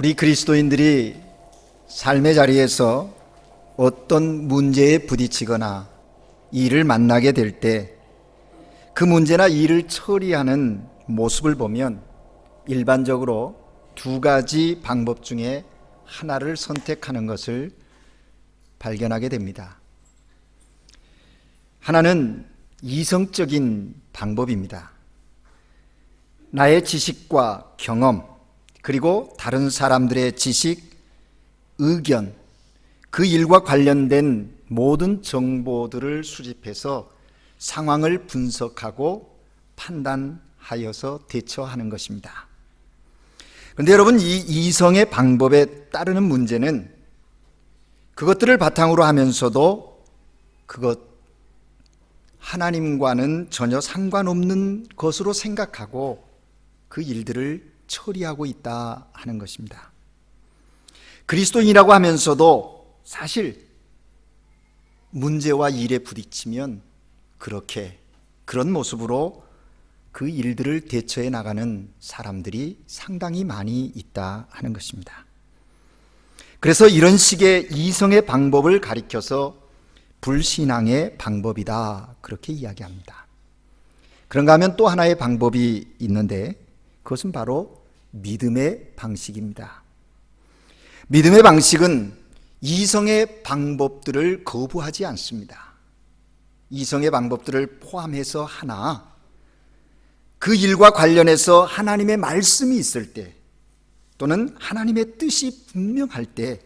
우리 그리스도인들이 삶의 자리에서 어떤 문제에 부딪히거나 일을 만나게 될 때 그 문제나 일을 처리하는 모습을 보면 일반적으로 두 가지 방법 중에 하나를 선택하는 것을 발견하게 됩니다. 하나는 이성적인 방법입니다. 나의 지식과 경험, 그리고 다른 사람들의 지식, 의견, 그 일과 관련된 모든 정보들을 수집해서 상황을 분석하고 판단하여서 대처하는 것입니다. 그런데 여러분, 이 이성의 방법에 따르는 문제는 그것들을 바탕으로 하면서도 그것 하나님과는 전혀 상관없는 것으로 생각하고 그 일들을 처리하고 있다 하는 것입니다. 그리스도인이라고 하면서도 사실 문제와 일에 부딪히면 그런 모습으로 그 일들을 대처해 나가는 사람들이 상당히 많이 있다 하는 것입니다. 그래서 이런 식의 이성의 방법을 가리켜서 불신앙의 방법이다, 그렇게 이야기합니다. 그런가 하면 또 하나의 방법이 있는데 그것은 바로 믿음의 방식입니다. 믿음의 방식은 이성의 방법들을 거부하지 않습니다. 이성의 방법들을 포함해서 하나, 그 일과 관련해서 하나님의 말씀이 있을 때 또는 하나님의 뜻이 분명할 때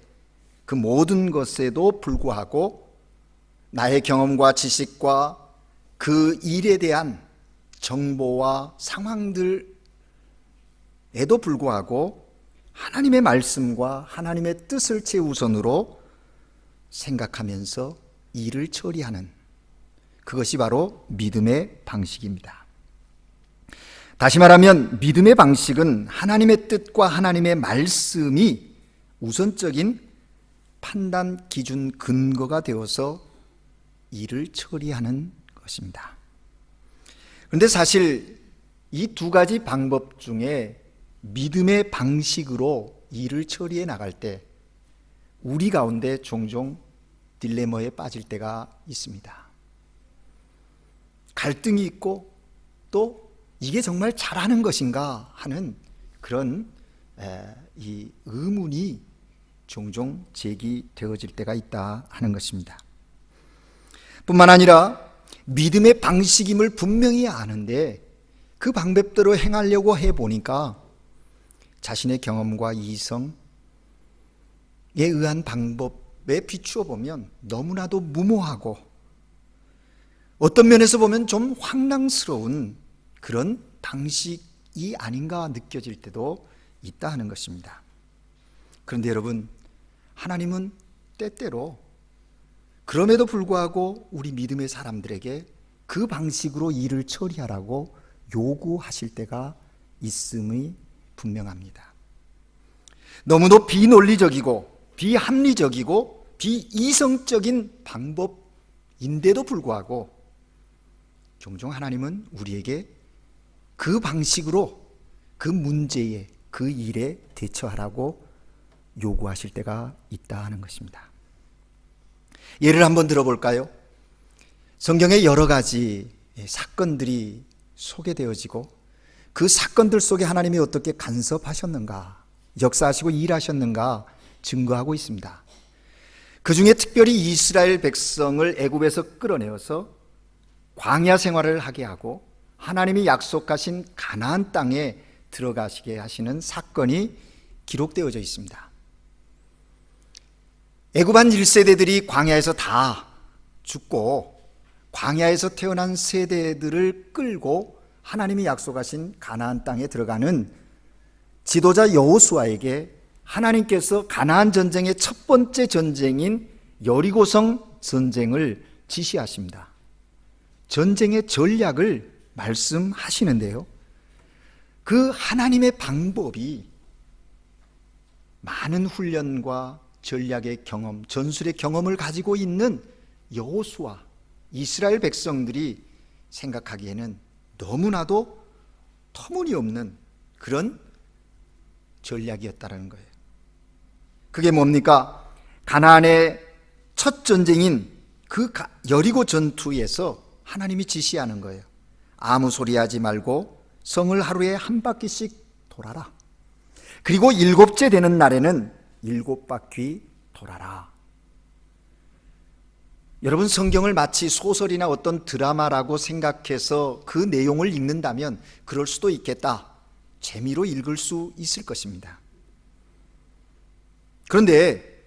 그 모든 것에도 불구하고 나의 경험과 지식과 그 일에 대한 정보와 상황들에도 불구하고 하나님의 말씀과 하나님의 뜻을 최우선으로 생각하면서 일을 처리하는, 그것이 바로 믿음의 방식입니다. 다시 말하면 믿음의 방식은 하나님의 뜻과 하나님의 말씀이 우선적인 판단 기준 근거가 되어서 일을 처리하는 것입니다. 그런데 사실 이 두 가지 방법 중에 믿음의 방식으로 일을 처리해 나갈 때 우리 가운데 종종 딜레마에 빠질 때가 있습니다. 갈등이 있고 또 이게 정말 잘하는 것인가 하는 그런 이 의문이 종종 제기되어질 때가 있다 하는 것입니다. 뿐만 아니라 믿음의 방식임을 분명히 아는데 그 방법대로 행하려고 해보니까 자신의 경험과 이성에 의한 방법에 비추어 보면 너무나도 무모하고 어떤 면에서 보면 좀 황당스러운 그런 방식이 아닌가 느껴질 때도 있다 하는 것입니다. 그런데 여러분, 하나님은 때때로 그럼에도 불구하고 우리 믿음의 사람들에게 그 방식으로 일을 처리하라고 요구하실 때가 있음이 분명합니다. 너무도 비논리적이고 비합리적이고 비이성적인 방법인데도 불구하고 종종 하나님은 우리에게 그 방식으로 그 문제에, 그 일에 대처하라고 요구하실 때가 있다 하는 것입니다. 예를 한번 들어볼까요? 성경에 여러 가지 사건들이 소개되어지고 그 사건들 속에 하나님이 어떻게 간섭하셨는가, 역사하시고 일하셨는가 증거하고 있습니다. 그 중에 특별히 이스라엘 백성을 애굽에서 끌어내어서 광야 생활을 하게 하고 하나님이 약속하신 가나안 땅에 들어가시게 하시는 사건이 기록되어져 있습니다. 애굽한 1세대들이 광야에서 다 죽고 광야에서 태어난 세대들을 끌고 하나님이 약속하신 가나안 땅에 들어가는 지도자 여호수아에게 하나님께서 가나안 전쟁의 첫 번째 전쟁인 여리고성 전쟁을 지시하십니다. 전쟁의 전략을 말씀하시는데요, 그 하나님의 방법이 많은 훈련과 전략의 경험, 전술의 경험을 가지고 있는 여호수아, 이스라엘 백성들이 생각하기에는 너무나도 터무니없는 그런 전략이었다는 거예요. 그게 뭡니까? 가나안의 첫 전쟁인 그 여리고 전투에서 하나님이 지시하는 거예요. 아무 소리 하지 말고 성을 하루에 한 바퀴씩 돌아라. 그리고 7째 되는 날에는 7바퀴 돌아라. 여러분, 성경을 마치 소설이나 어떤 드라마라고 생각해서 그 내용을 읽는다면 그럴 수도 있겠다. 재미로 읽을 수 있을 것입니다. 그런데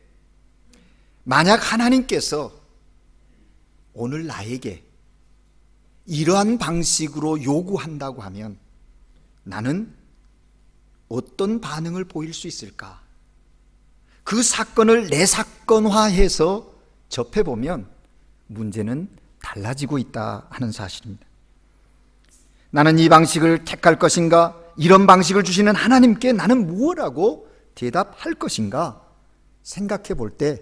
만약 하나님께서 오늘 나에게 이러한 방식으로 요구한다고 하면 나는 어떤 반응을 보일 수 있을까? 그 사건을 내 사건화해서 접해보면 문제는 달라지고 있다 하는 사실입니다. 나는 이 방식을 택할 것인가? 이런 방식을 주시는 하나님께 나는 무엇라고 대답할 것인가? 생각해 볼 때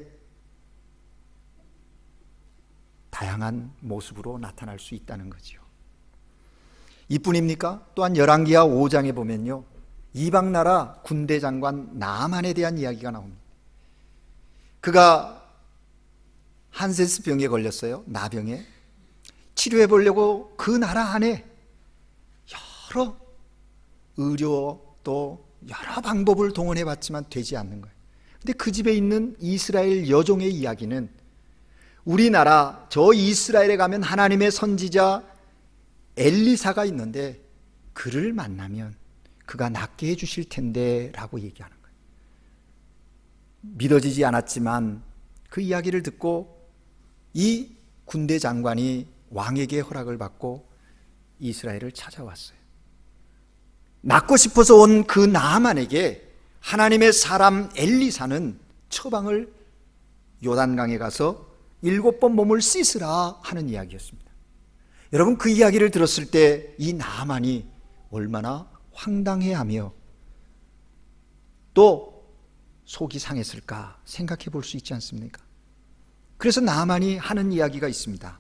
다양한 모습으로 나타날 수 있다는 거죠. 이뿐입니까? 또한 열왕기하 5장에 보면요, 이방 나라 군대 장관 나만에 대한 이야기가 나옵니다. 그가 한세스 병에 걸렸어요. 나병에. 치료해 보려고 그 나라 안에 여러 의료 또 여러 방법을 동원해 봤지만 되지 않는 거예요. 근데 그 집에 있는 이스라엘 여종의 이야기는 우리나라 저 이스라엘에 가면 하나님의 선지자 엘리사가 있는데 그를 만나면 그가 낫게 해주실 텐데 라고 얘기하는 거예요. 믿어지지 않았지만 그 이야기를 듣고 이 군대 장관이 왕에게 허락을 받고 이스라엘을 찾아왔어요. 낫고 싶어서 온 그 나아만에게 하나님의 사람 엘리사는 처방을 요단강에 가서 7번 몸을 씻으라 하는 이야기였습니다. 여러분, 그 이야기를 들었을 때 이 나아만이 얼마나 황당해하며 또 속이 상했을까 생각해 볼 수 있지 않습니까? 그래서 나아만이 하는 이야기가 있습니다.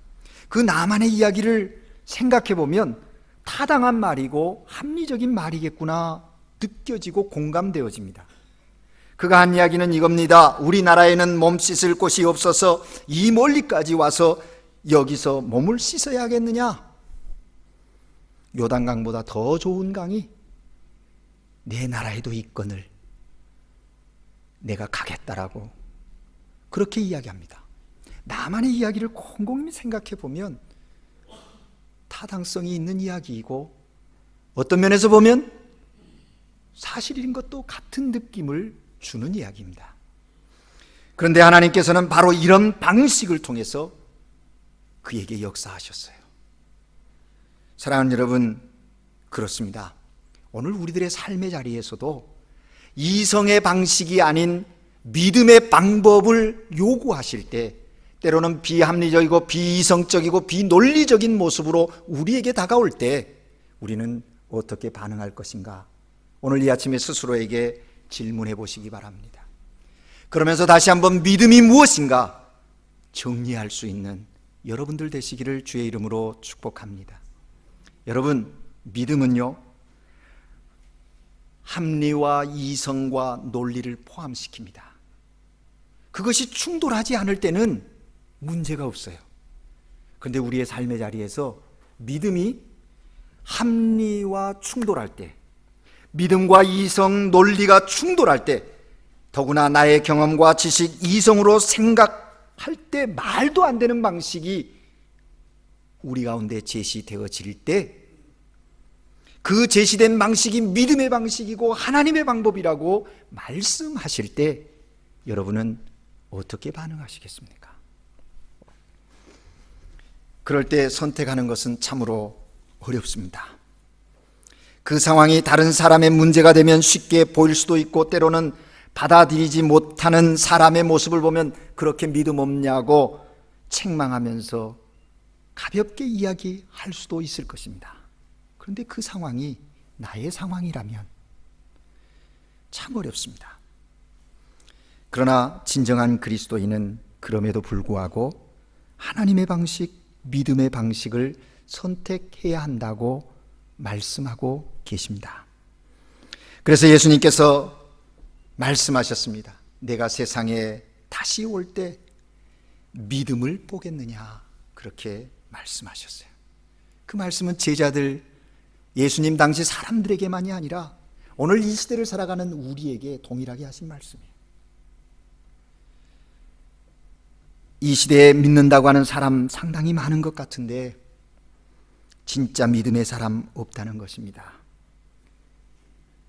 그 나아만의 이야기를 생각해 보면 타당한 말이고 합리적인 말이겠구나 느껴지고 공감되어집니다. 그가 한 이야기는 이겁니다. 우리나라에는 몸 씻을 곳이 없어서 이 멀리까지 와서 여기서 몸을 씻어야 하겠느냐? 요단강보다 더 좋은 강이 내 나라에도 있거늘 내가 가겠다라고 그렇게 이야기합니다. 나만의 이야기를 곰곰이 생각해 보면 타당성이 있는 이야기이고 어떤 면에서 보면 사실인 것도 같은 느낌을 주는 이야기입니다. 그런데 하나님께서는 바로 이런 방식을 통해서 그에게 역사하셨어요. 사랑하는 여러분, 그렇습니다. 오늘 우리들의 삶의 자리에서도 이성의 방식이 아닌 믿음의 방법을 요구하실 때 때로는 비합리적이고 비이성적이고 비논리적인 모습으로 우리에게 다가올 때 우리는 어떻게 반응할 것인가? 오늘 이 아침에 스스로에게 질문해 보시기 바랍니다. 그러면서 다시 한번 믿음이 무엇인가 정리할 수 있는 여러분들 되시기를 주의 이름으로 축복합니다. 여러분, 믿음은요, 합리와 이성과 논리를 포함시킵니다. 그것이 충돌하지 않을 때는 문제가 없어요. 그런데 우리의 삶의 자리에서 믿음이 합리와 충돌할 때, 믿음과 이성, 논리가 충돌할 때, 더구나 나의 경험과 지식, 이성으로 생각할 때 말도 안 되는 방식이 우리 가운데 제시되어질 때, 그 제시된 방식이 믿음의 방식이고 하나님의 방법이라고 말씀하실 때 여러분은 어떻게 반응하시겠습니까? 그럴 때 선택하는 것은 참으로 어렵습니다. 그 상황이 다른 사람의 문제가 되면 쉽게 보일 수도 있고 때로는 받아들이지 못하는 사람의 모습을 보면 그렇게 믿음 없냐고 책망하면서 가볍게 이야기할 수도 있을 것입니다. 그런데 그 상황이 나의 상황이라면 참 어렵습니다. 그러나 진정한 그리스도인은 그럼에도 불구하고 하나님의 방식, 믿음의 방식을 선택해야 한다고 말씀하고 계십니다. 그래서 예수님께서 말씀하셨습니다. 내가 세상에 다시 올 때 믿음을 보겠느냐, 그렇게 말씀하셨어요. 그 말씀은 제자들, 예수님 당시 사람들에게만이 아니라 오늘 이 시대를 살아가는 우리에게 동일하게 하신 말씀이에요. 이 시대에 믿는다고 하는 사람 상당히 많은 것 같은데 진짜 믿음의 사람 없다는 것입니다.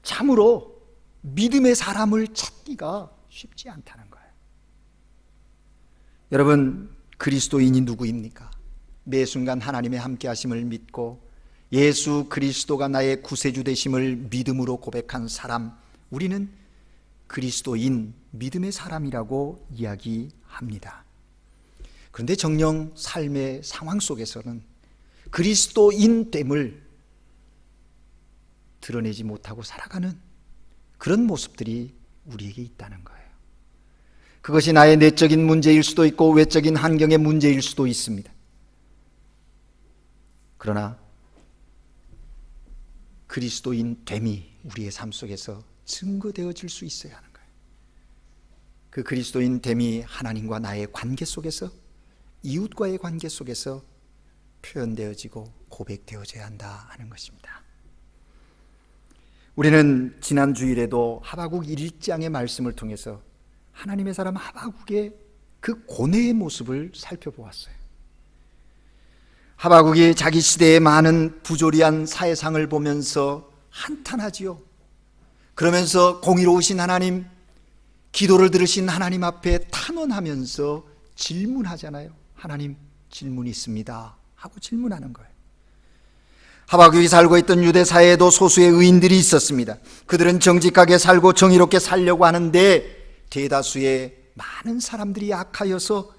참으로 믿음의 사람을 찾기가 쉽지 않다는 거예요. 여러분, 그리스도인이 누구입니까? 매 순간 하나님의 함께 하심을 믿고 예수 그리스도가 나의 구세주 되심을 믿음으로 고백한 사람, 우리는 그리스도인, 믿음의 사람이라고 이야기합니다. 그런데 정녕 삶의 상황 속에서는 그리스도인됨을 드러내지 못하고 살아가는 그런 모습들이 우리에게 있다는 거예요. 그것이 나의 내적인 문제일 수도 있고 외적인 환경의 문제일 수도 있습니다. 그러나 그리스도인 됨이 우리의 삶 속에서 증거되어질 수 있어야 하는 거예요. 그 그리스도인 됨이 하나님과 나의 관계 속에서, 이웃과의 관계 속에서 표현되어지고 고백되어져야 한다 하는 것입니다. 우리는 지난 주일에도 하박국 1장의 말씀을 통해서 하나님의 사람 하박국의 그 고뇌의 모습을 살펴보았어요. 하박국이 자기 시대의 많은 부조리한 사회상을 보면서 한탄하지요. 그러면서 공의로우신 하나님, 기도를 들으신 하나님 앞에 탄원하면서 질문하잖아요. 하나님, 질문이 있습니다 하고 질문하는 거예요. 하박국이 살고 있던 유대 사회에도 소수의 의인들이 있었습니다. 그들은 정직하게 살고 정의롭게 살려고 하는데 대다수의 많은 사람들이 악하여서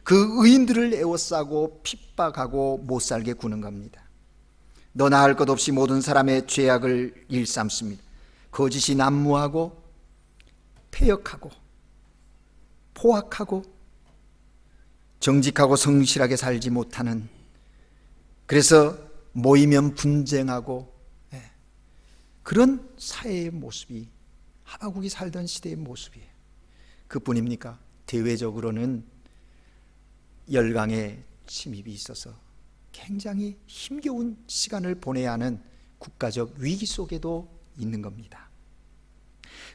그 의인들을 에워싸고 핍박하고 못살게 구는 겁니다. 너 나을 것 없이 모든 사람의 죄악을 일삼습니다. 거짓이 난무하고 패역하고 포악하고 정직하고 성실하게 살지 못하는, 그래서 모이면 분쟁하고 그런 사회의 모습이 하박국이 살던 시대의 모습이에요. 그뿐입니까? 대외적으로는 열강의 침입이 있어서 굉장히 힘겨운 시간을 보내야 하는 국가적 위기 속에도 있는 겁니다.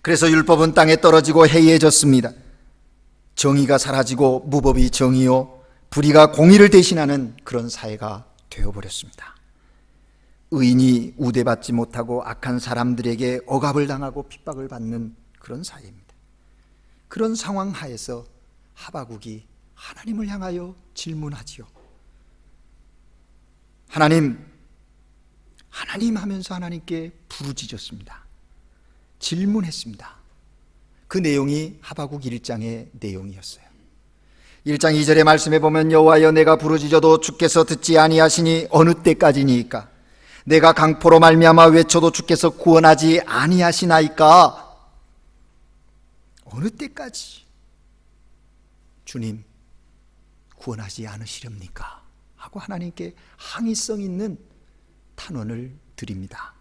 그래서 율법은 땅에 떨어지고 해이해졌습니다. 정의가 사라지고 무법이 정의요, 불의가 공의를 대신하는 그런 사회가 되어버렸습니다. 의인이 우대받지 못하고 악한 사람들에게 억압을 당하고 핍박을 받는 그런 사회입니다. 그런 상황 하에서 하박국이 하나님을 향하여 질문하지요. 하나님 하면서 하나님께 부르짖었습니다. 질문했습니다. 그 내용이 하박국 1장의 내용이었어요. 1장 2절의 말씀에 보면 여호와여 내가 부르짖어도 주께서 듣지 아니하시니 어느 때까지니까? 내가 강포로 말미암아 외쳐도 주께서 구원하지 아니하시나이까? 어느 때까지 주님 구원하지 않으시렵니까? 하고 하나님께 항의성 있는 탄원을 드립니다.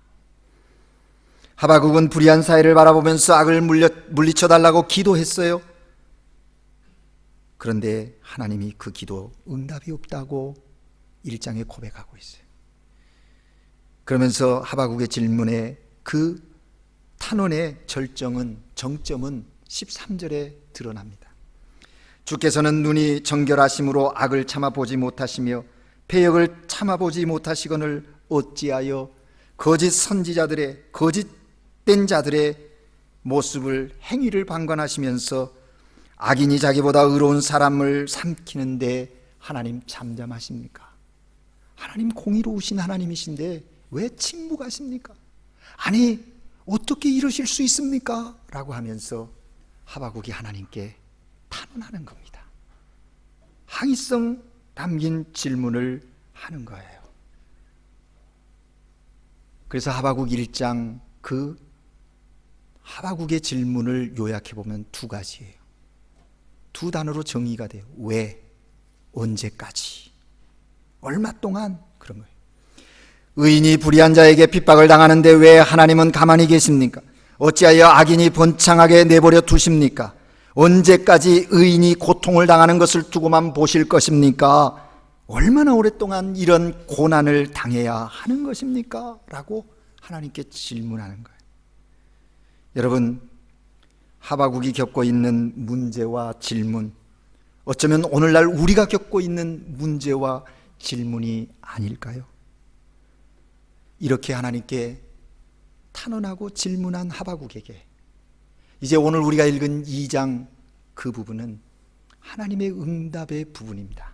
하박국은 불의한 사회를 바라보면서 악을 물리쳐달라고 기도했어요. 그런데 하나님이 그 기도 응답이 없다고 1장에 고백하고 있어요. 그러면서 하박국의 질문에 그 탄원의 정점은 13절에 드러납니다. 주께서는 눈이 정결하심으로 악을 참아보지 못하시며 패역을 참아보지 못하시거늘 어찌하여 거짓 선지자들의 거짓된 자들의 모습을 행위를 방관하시면서 악인이 자기보다 의로운 사람을 삼키는데 하나님 잠잠하십니까? 하나님 공의로우신 하나님이신데 왜 침묵하십니까? 아니 어떻게 이러실 수 있습니까? 라고 하면서 하박국이 하나님께 탄원하는 겁니다. 항의성 담긴 질문을 하는 거예요. 그래서 하박국 1장 그 하박국의 질문을 요약해 보면 두 가지예요. 두 단어로 정의가 돼요. 왜? 언제까지? 얼마 동안? 그런 거예요. 의인이 불의한 자에게 핍박을 당하는데 왜 하나님은 가만히 계십니까? 어찌하여 악인이 번창하게 내버려 두십니까? 언제까지 의인이 고통을 당하는 것을 두고만 보실 것입니까? 얼마나 오랫동안 이런 고난을 당해야 하는 것입니까? 라고 하나님께 질문하는 거예요. 여러분, 하바국이 겪고 있는 문제와 질문, 어쩌면 오늘날 우리가 겪고 있는 문제와 질문이 아닐까요? 이렇게 하나님께 탄원하고 질문한 하바국에게 이제 오늘 우리가 읽은 2장 그 부분은 하나님의 응답의 부분입니다.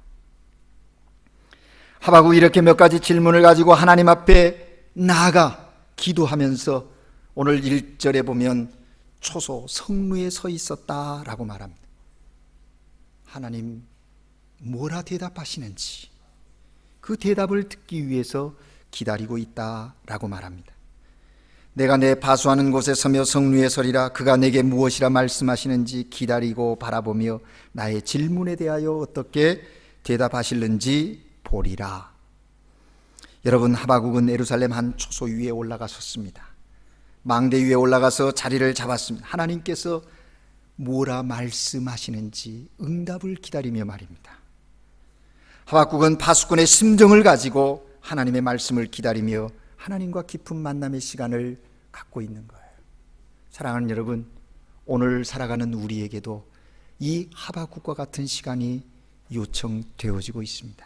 하바국이 이렇게 몇 가지 질문을 가지고 하나님 앞에 나아가 기도하면서 오늘 1절에 보면 초소 성루에 서 있었다라고 말합니다. 하나님 뭐라 대답하시는지 그 대답을 듣기 위해서 기다리고 있다라고 말합니다. 내가 내 파수하는 곳에 서며 성루에 서리라. 그가 내게 무엇이라 말씀하시는지 기다리고 바라보며 나의 질문에 대하여 어떻게 대답하실는지 보리라. 여러분, 하바국은 예루살렘 한 초소 위에 올라가 섰습니다. 망대 위에 올라가서 자리를 잡았습니다. 하나님께서 뭐라 말씀하시는지 응답을 기다리며 말입니다. 하박국은 파수꾼의 심정을 가지고 하나님의 말씀을 기다리며 하나님과 깊은 만남의 시간을 갖고 있는 거예요. 사랑하는 여러분, 오늘 살아가는 우리에게도 이 하박국과 같은 시간이 요청되어지고 있습니다.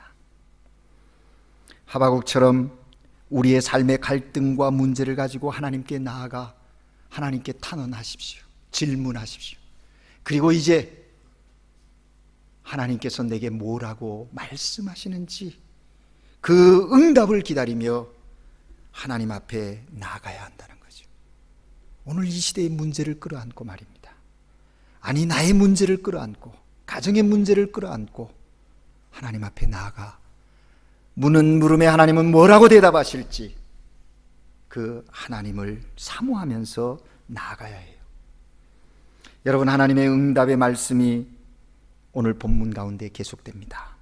하박국처럼 우리의 삶의 갈등과 문제를 가지고 하나님께 나아가 하나님께 탄원하십시오. 질문하십시오. 그리고 이제 하나님께서 내게 뭐라고 말씀하시는지 그 응답을 기다리며 하나님 앞에 나아가야 한다는 거죠. 오늘 이 시대의 문제를 끌어안고 말입니다. 아니, 나의 문제를 끌어안고 가정의 문제를 끌어안고 하나님 앞에 나아가 묻는 물음에 하나님은 뭐라고 대답하실지 그 하나님을 사모하면서 나아가야 해요. 여러분, 하나님의 응답의 말씀이 오늘 본문 가운데 계속됩니다.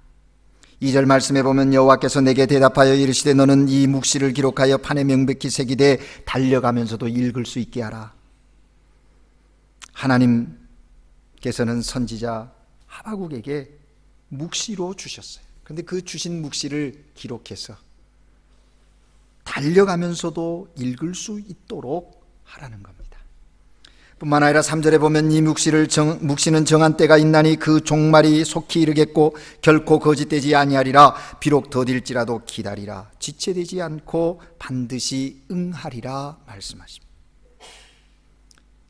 2절 말씀에 보면 여호와께서 내게 대답하여 이르시되 너는 이 묵시를 기록하여 판에 명백히 새기되 달려가면서도 읽을 수 있게 하라. 하나님께서는 선지자 하박국에게 묵시로 주셨어요. 그런데 그 주신 묵시를 기록해서 달려가면서도 읽을 수 있도록 하라는 겁니다. 뿐만 아니라 3절에 보면 이 묵시는 정한 때가 있나니 그 종말이 속히 이르겠고 결코 거짓되지 아니하리라. 비록 더딜지라도 기다리라. 지체되지 않고 반드시 응하리라 말씀하십니다.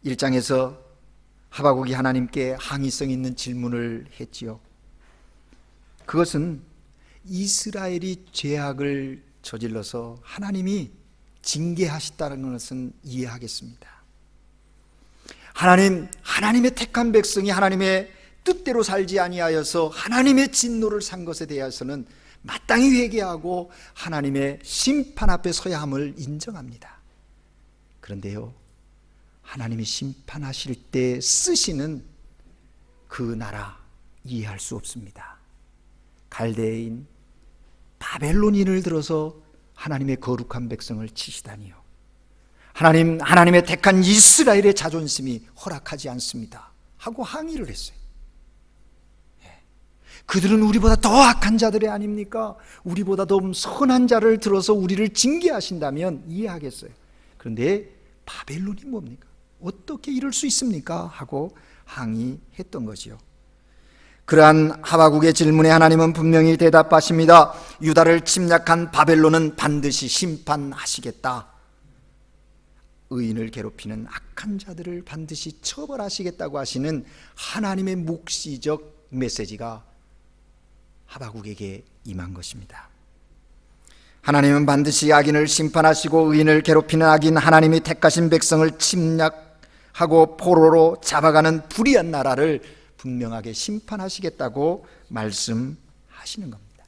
1장에서 하박국이 하나님께 항의성 있는 질문을 했지요. 그것은 이스라엘이 죄악을 저질러서 하나님이 징계하셨다는 것은 이해하겠습니다. 하나님의 택한 백성이 하나님의 뜻대로 살지 아니하여서 하나님의 진노를 산 것에 대해서는 마땅히 회개하고 하나님의 심판 앞에 서야 함을 인정합니다. 그런데요, 하나님이 심판하실 때 쓰시는 그 나라 이해할 수 없습니다. 갈대인 바벨론인을 들어서 하나님의 거룩한 백성을 치시다니요. 하나님의 택한 이스라엘의 자존심이 허락하지 않습니다 하고 항의를 했어요. 그들은 우리보다 더 악한 자들이 아닙니까? 우리보다 더 선한 자를 들어서 우리를 징계하신다면 이해하겠어요. 그런데 바벨론이 뭡니까? 어떻게 이럴 수 있습니까? 하고 항의했던 거지요. 그러한 하박국의 질문에 하나님은 분명히 대답하십니다. 유다를 침략한 바벨론은 반드시 심판하시겠다. 의인을 괴롭히는 악한 자들을 반드시 처벌하시겠다고 하시는 하나님의 묵시적 메시지가 하박국에게 임한 것입니다. 하나님은 반드시 악인을 심판하시고 의인을 괴롭히는 악인, 하나님이 택하신 백성을 침략하고 포로로 잡아가는 불의한 나라를 분명하게 심판하시겠다고 말씀하시는 겁니다.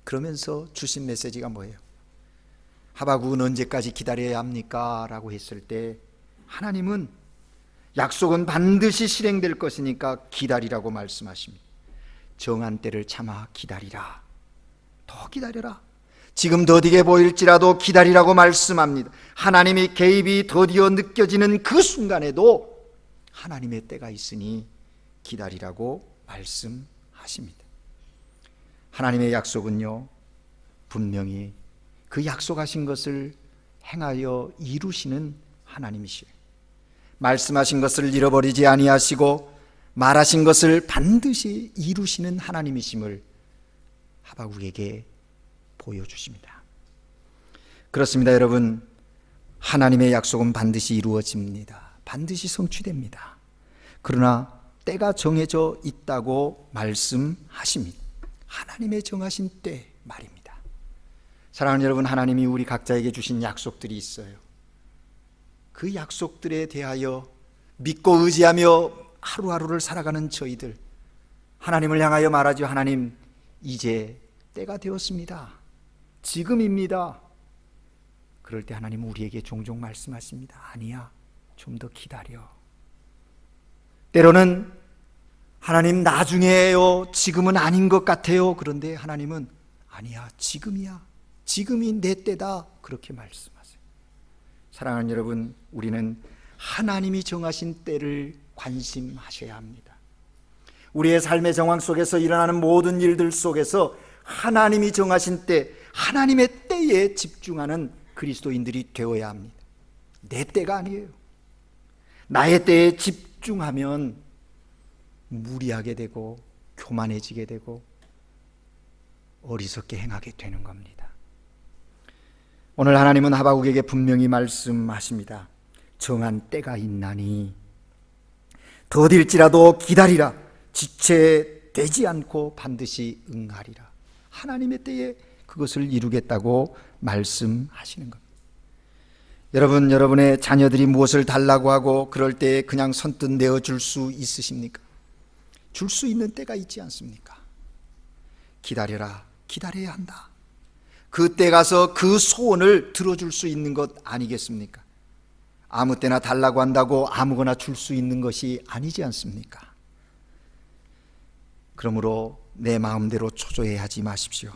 그러면서 주신 메시지가 뭐예요? 하박국은 언제까지 기다려야 합니까? 라고 했을 때 하나님은 약속은 반드시 실행될 것이니까 기다리라고 말씀하십니다. 정한 때를 참아 기다리라. 더 기다려라. 지금 더디게 보일지라도 기다리라고 말씀합니다. 하나님이 개입이 더디어 느껴지는 그 순간에도 하나님의 때가 있으니 기다리라고 말씀하십니다. 하나님의 약속은요, 분명히 그 약속하신 것을 행하여 이루시는 하나님이시에요. 말씀하신 것을 잃어버리지 아니하시고 말하신 것을 반드시 이루시는 하나님이심을 하박국에게 보여주십니다. 그렇습니다, 여러분. 하나님의 약속은 반드시 이루어집니다. 반드시 성취됩니다. 그러나 때가 정해져 있다고 말씀하십니다. 하나님의 정하신 때 말입니다. 사랑하는 여러분, 하나님이 우리 각자에게 주신 약속들이 있어요. 그 약속들에 대하여 믿고 의지하며 하루하루를 살아가는 저희들, 하나님을 향하여 말하죠. 하나님, 이제 때가 되었습니다. 지금입니다. 그럴 때 하나님은 우리에게 종종 말씀하십니다. 아니야, 좀 더 기다려. 때로는 하나님, 나중에요, 지금은 아닌 것 같아요. 그런데 하나님은 아니야, 지금이야, 지금이 내 때다, 그렇게 말씀하세요. 사랑하는 여러분, 우리는 하나님이 정하신 때를 관심하셔야 합니다. 우리의 삶의 정황 속에서 일어나는 모든 일들 속에서 하나님이 정하신 때, 하나님의 때에 집중하는 그리스도인들이 되어야 합니다. 내 때가 아니에요. 나의 때에 집중하면 무리하게 되고 교만해지게 되고 어리석게 행하게 되는 겁니다. 오늘 하나님은 하박국에게 분명히 말씀하십니다. 정한 때가 있나니 더딜지라도 기다리라. 지체되지 않고 반드시 응하리라. 하나님의 때에 그것을 이루겠다고 말씀하시는 겁니다. 여러분, 여러분의 자녀들이 무엇을 달라고 하고 그럴 때 그냥 선뜻 내어줄 수 있으십니까? 줄 수 있는 때가 있지 않습니까? 기다려라. 기다려야 한다. 그때 가서 그 소원을 들어줄 수 있는 것 아니겠습니까? 아무 때나 달라고 한다고 아무거나 줄 수 있는 것이 아니지 않습니까? 그러므로 내 마음대로 초조해하지 마십시오.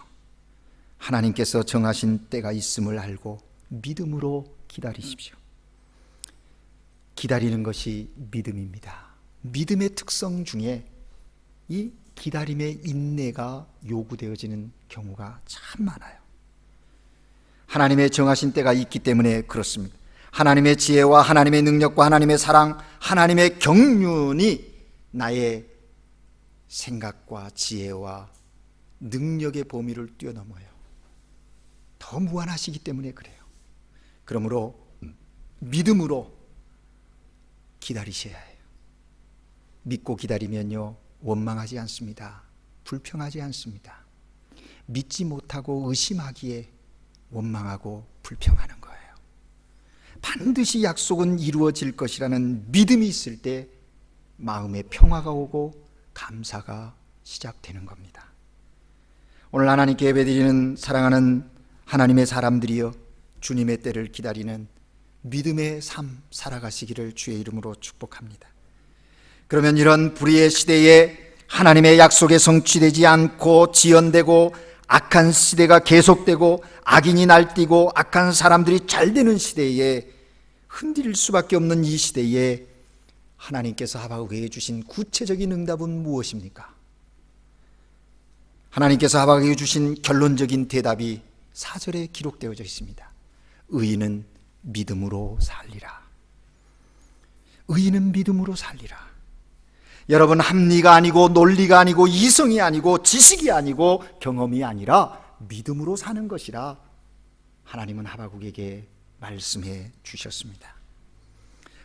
하나님께서 정하신 때가 있음을 알고 믿음으로 기다리십시오. 기다리는 것이 믿음입니다. 믿음의 특성 중에 이 기다림의 인내가 요구되어지는 경우가 참 많아요. 하나님의 정하신 때가 있기 때문에 그렇습니다. 하나님의 지혜와 하나님의 능력과 하나님의 사랑, 하나님의 경륜이 나의 생각과 지혜와 능력의 범위를 뛰어넘어요. 더 무한하시기 때문에 그래요. 그러므로 믿음으로 기다리셔야 해요. 믿고 기다리면요, 원망하지 않습니다. 불평하지 않습니다. 믿지 못하고 의심하기에 원망하고 불평하는 거예요. 반드시 약속은 이루어질 것이라는 믿음이 있을 때 마음에 평화가 오고 감사가 시작되는 겁니다. 오늘 하나님께 예배드리는 사랑하는 하나님의 사람들이여, 주님의 때를 기다리는 믿음의 삶 살아가시기를 주의 이름으로 축복합니다. 그러면 이런 불의의 시대에 하나님의 약속에 성취되지 않고 지연되고 악한 시대가 계속되고 악인이 날뛰고 악한 사람들이 잘 되는 시대에 흔들릴 수밖에 없는 이 시대에 하나님께서 하박국에게 주신 구체적인 응답은 무엇입니까? 하나님께서 하박국에게 주신 결론적인 대답이 4절에 기록되어져 있습니다. 의인은 믿음으로 살리라. 의인은 믿음으로 살리라. 여러분, 합리가 아니고 논리가 아니고 이성이 아니고 지식이 아니고 경험이 아니라 믿음으로 사는 것이라 하나님은 하박국에게 말씀해 주셨습니다.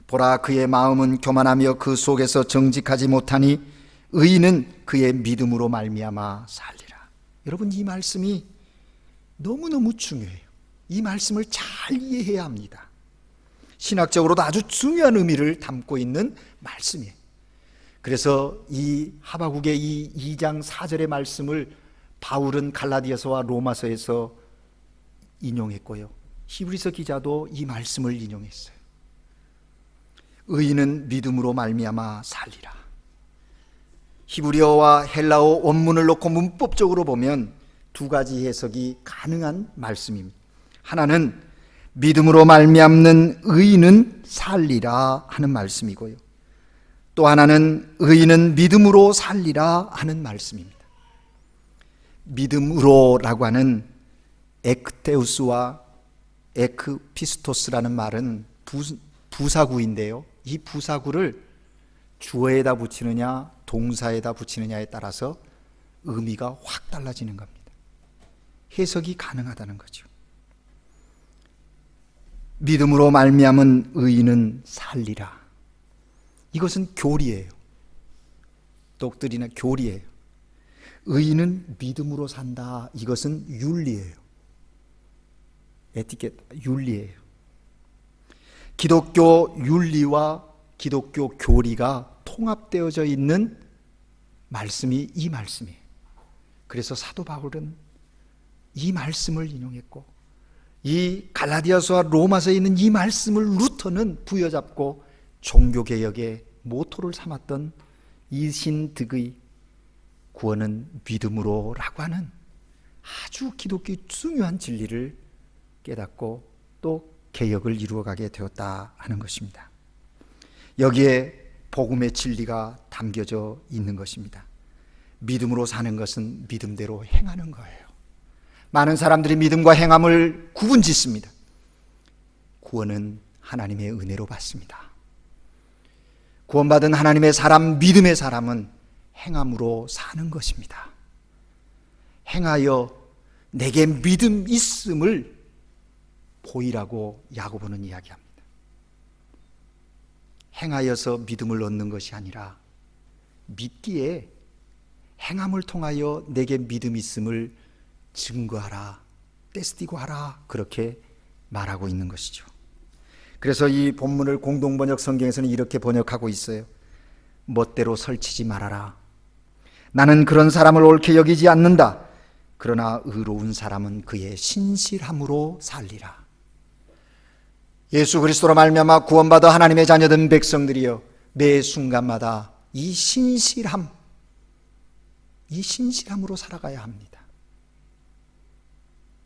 보라, 그의 마음은 교만하며 그 속에서 정직하지 못하니 의인은 그의 믿음으로 말미암아 살리라. 여러분, 이 말씀이 너무너무 중요해요. 이 말씀을 잘 이해해야 합니다. 신학적으로도 아주 중요한 의미를 담고 있는 말씀이에요. 그래서 이 하박국의 이 2장 4절의 말씀을 바울은 갈라디아서와 로마서에서 인용했고요, 히브리서 기자도 이 말씀을 인용했어요. 의인은 믿음으로 말미암아 살리라. 히브리어와 헬라어 원문을 놓고 문법적으로 보면 두 가지 해석이 가능한 말씀입니다. 하나는 믿음으로 말미암는 의인은 살리라 하는 말씀이고요, 또 하나는 의인은 믿음으로 살리라 하는 말씀입니다. 믿음으로라고 하는 에크테우스와 에크피스토스라는 말은 부사구인데요. 이 부사구를 주어에다 붙이느냐 동사에다 붙이느냐에 따라서 의미가 확 달라지는 겁니다. 해석이 가능하다는 거죠. 믿음으로 말미암은 의인은 살리라. 이것은 교리예요. 독들이나 교리예요. 의인은 믿음으로 산다. 이것은 윤리예요. 에티켓, 윤리예요. 기독교 윤리와 기독교 교리가 통합되어져 있는 말씀이 이 말씀이에요. 그래서 사도 바울은 이 말씀을 인용했고, 이 갈라디아서와 로마서에 있는 이 말씀을 루터는 부여잡고 종교개혁의 모토를 삼았던 이신득의 구원은 믿음으로 라고 하는 아주 기독교의 중요한 진리를 깨닫고 또 개혁을 이루어가게 되었다 하는 것입니다. 여기에 복음의 진리가 담겨져 있는 것입니다. 믿음으로 사는 것은 믿음대로 행하는 거예요. 많은 사람들이 믿음과 행함을 구분짓습니다. 구원은 하나님의 은혜로 받습니다. 구원받은 하나님의 사람, 믿음의 사람은 행함으로 사는 것입니다. 행하여 내게 믿음 있음을 보이라고 야고보는 이야기합니다. 행하여서 믿음을 얻는 것이 아니라 믿기에 행함을 통하여 내게 믿음 있음을 증거하라, 떼쓰고 하라, 그렇게 말하고 있는 것이죠. 그래서 이 본문을 공동번역 성경에서는 이렇게 번역하고 있어요. 멋대로 설치지 말아라. 나는 그런 사람을 옳게 여기지 않는다. 그러나 의로운 사람은 그의 신실함으로 살리라. 예수 그리스도로 말미암아 구원받아 하나님의 자녀된 백성들이여, 매 순간마다 이 신실함으로 살아가야 합니다.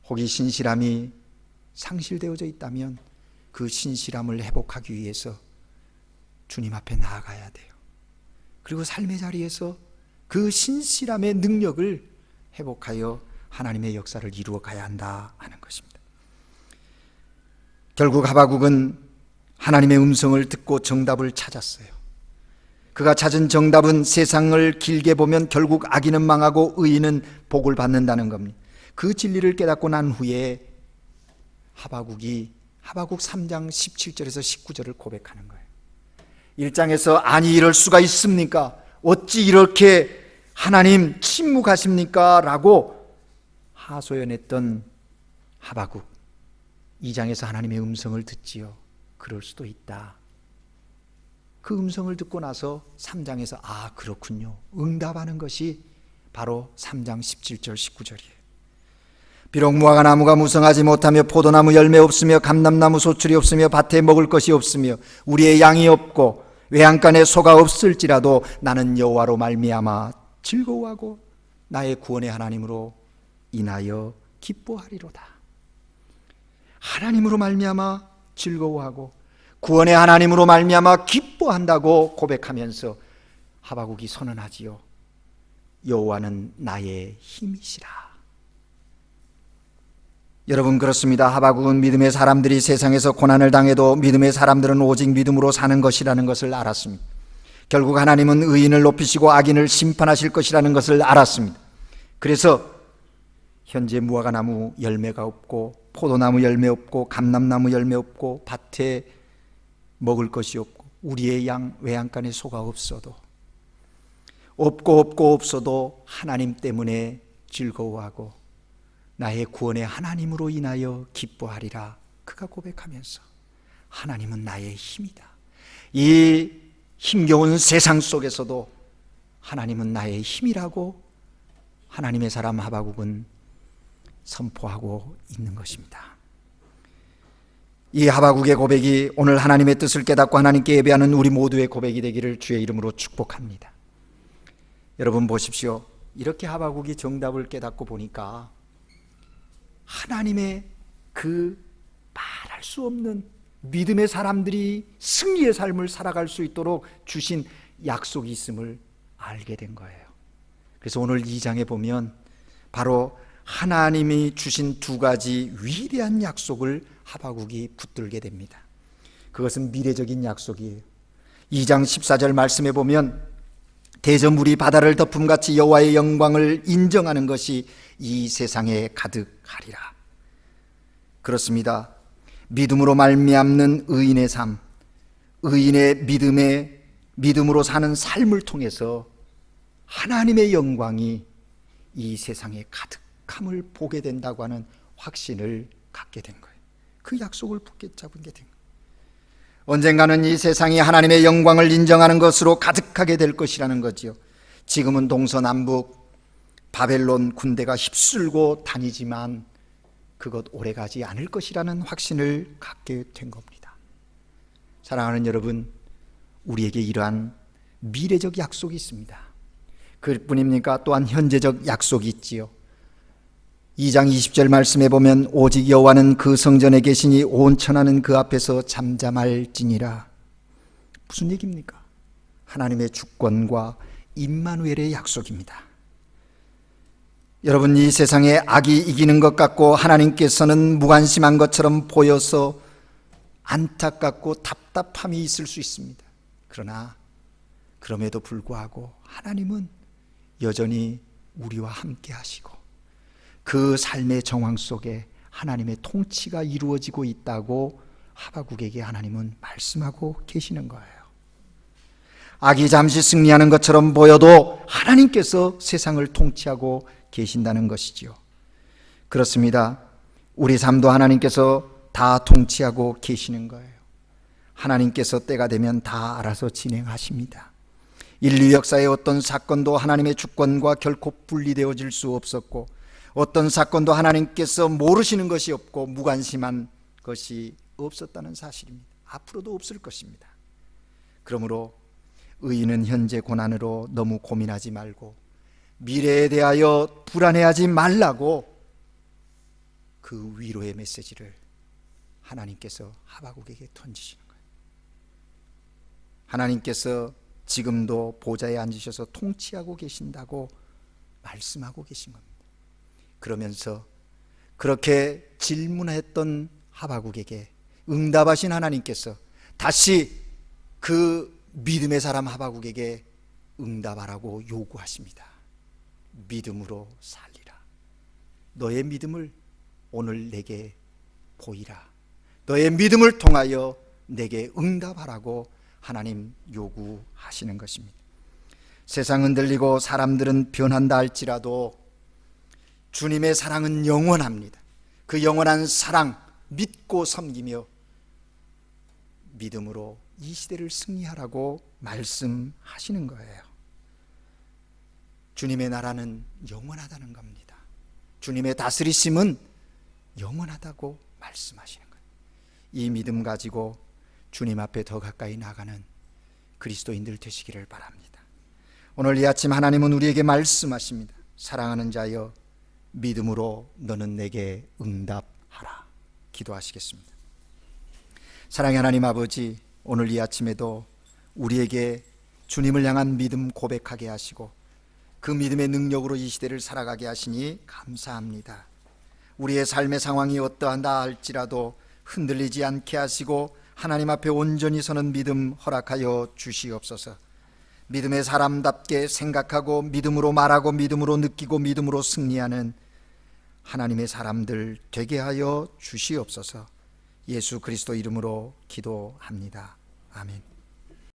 혹이 신실함이 상실되어져 있다면 그 신실함을 회복하기 위해서 주님 앞에 나아가야 돼요. 그리고 삶의 자리에서 그 신실함의 능력을 회복하여 하나님의 역사를 이루어 가야 한다 하는 것입니다. 결국 하바국은 하나님의 음성을 듣고 정답을 찾았어요. 그가 찾은 정답은 세상을 길게 보면 결국 악인은 망하고 의인은 복을 받는다는 겁니다. 그 진리를 깨닫고 난 후에 하바국 3장 17절에서 19절을 고백하는 거예요. 1장에서 아니 이럴 수가 있습니까? 어찌 이렇게 하나님 침묵하십니까? 라고 하소연했던 하바국, 2장에서 하나님의 음성을 듣지요. 그럴 수도 있다. 그 음성을 듣고 나서 3장에서 아 그렇군요, 응답하는 것이 바로 3장 17절 19절이에요. 비록 무화과 나무가 무성하지 못하며 포도나무 열매 없으며 감람나무 소출이 없으며 밭에 먹을 것이 없으며 우리의 양이 없고 외양간에 소가 없을지라도 나는 여호와로 말미암아 즐거워하고 나의 구원의 하나님으로 인하여 기뻐하리로다. 하나님으로 말미암아 즐거워하고 구원의 하나님으로 말미암아 기뻐한다고 고백하면서 하바국이 선언하지요. 여호와는 나의 힘이시라. 여러분, 그렇습니다. 하바국은 믿음의 사람들이 세상에서 고난을 당해도 믿음의 사람들은 오직 믿음으로 사는 것이라는 것을 알았습니다. 결국 하나님은 의인을 높이시고 악인을 심판하실 것이라는 것을 알았습니다. 그래서 현재 무화과 나무 열매가 없고 포도나무 열매 없고 감람나무 열매 없고 밭에 먹을 것이 없고 우리의 양 외양간에 소가 없어도 없어도 하나님 때문에 즐거워하고 나의 구원의 하나님으로 인하여 기뻐하리라. 그가 고백하면서 하나님은 나의 힘이다. 이 힘겨운 세상 속에서도 하나님은 나의 힘이라고 하나님의 사람 하바국은 선포하고 있는 것입니다. 이 하바국의 고백이 오늘 하나님의 뜻을 깨닫고 하나님께 예배하는 우리 모두의 고백이 되기를 주의 이름으로 축복합니다. 여러분 보십시오. 이렇게 하바국이 정답을 깨닫고 보니까 하나님의 그 말할 수 없는 믿음의 사람들이 승리의 삶을 살아갈 수 있도록 주신 약속이 있음을 알게 된 거예요. 그래서 오늘 2장에 보면 바로 하나님이 주신 두 가지 위대한 약속을 하박국이 붙들게 됩니다. 그것은 미래적인 약속이에요. 2장 14절 말씀에 보면 대저물이 바다를 덮음같이 여호와의 영광을 인정하는 것이 이 세상에 가득하리라. 그렇습니다. 믿음으로 말미암는 의인의 삶, 의인의 믿음으로 사는 삶을 통해서 하나님의 영광이 이 세상에 가득함을 보게 된다고 하는 확신을 갖게 된 거예요. 그 약속을 붙잡은 게 된 거예요. 언젠가는 이 세상이 하나님의 영광을 인정하는 것으로 가득하게 될 것이라는 거지요. 지금은 동서남북 바벨론 군대가 휩쓸고 다니지만 그것 오래가지 않을 것이라는 확신을 갖게 된 겁니다. 사랑하는 여러분, 우리에게 이러한 미래적 약속이 있습니다. 그뿐입니까? 또한 현재적 약속이 있지요. 2장 20절 말씀에 보면 오직 여호와는 그 성전에 계시니 온 천하는 그 앞에서 잠잠할지니라. 무슨 얘기입니까? 하나님의 주권과 임마누엘의 약속입니다. 여러분, 이 세상에 악이 이기는 것 같고 하나님께서는 무관심한 것처럼 보여서 안타깝고 답답함이 있을 수 있습니다. 그러나 그럼에도 불구하고 하나님은 여전히 우리와 함께 하시고 그 삶의 정황 속에 하나님의 통치가 이루어지고 있다고 하박국에게 하나님은 말씀하고 계시는 거예요. 악이 잠시 승리하는 것처럼 보여도 하나님께서 세상을 통치하고 계신다는 것이지요. 그렇습니다. 우리 삶도 하나님께서 다 통치하고 계시는 거예요. 하나님께서 때가 되면 다 알아서 진행하십니다. 인류 역사의 어떤 사건도 하나님의 주권과 결코 분리되어질 수 없었고 어떤 사건도 하나님께서 모르시는 것이 없고 무관심한 것이 없었다는 사실입니다. 앞으로도 없을 것입니다. 그러므로 의인은 현재 고난으로 너무 고민하지 말고 미래에 대하여 불안해하지 말라고 그 위로의 메시지를 하나님께서 하박국에게 던지시는 거예요. 하나님께서 지금도 보좌에 앉으셔서 통치하고 계신다고 말씀하고 계신 겁니다. 그러면서 그렇게 질문했던 하박국에게 응답하신 하나님께서 다시 그 믿음의 사람 하박국에게 응답하라고 요구하십니다. 믿음으로 살리라. 너의 믿음을 오늘 내게 보이라. 너의 믿음을 통하여 내게 응답하라고 하나님 요구하시는 것입니다. 세상 흔들리고 사람들은 변한다 할지라도 주님의 사랑은 영원합니다. 그 영원한 사랑 믿고 섬기며 믿음으로 이 시대를 승리하라고 말씀하시는 거예요. 주님의 나라는 영원하다는 겁니다. 주님의 다스리심은 영원하다고 말씀하시는 거예요. 이 믿음 가지고 주님 앞에 더 가까이 나가는 그리스도인들 되시기를 바랍니다. 오늘 이 아침 하나님은 우리에게 말씀하십니다. 사랑하는 자여 믿음으로 너는 내게 응답하라. 기도하시겠습니다. 사랑의 하나님 아버지, 오늘 이 아침에도 우리에게 주님을 향한 믿음 고백하게 하시고 그 믿음의 능력으로 이 시대를 살아가게 하시니 감사합니다. 우리의 삶의 상황이 어떠한다 할지라도 흔들리지 않게 하시고 하나님 앞에 온전히 서는 믿음 허락하여 주시옵소서. 믿음의 사람답게 생각하고 믿음으로 말하고 믿음으로 느끼고 믿음으로 승리하는 하나님의 사람들 되게 하여 주시옵소서. 예수 그리스도 이름으로 기도합니다. 아멘.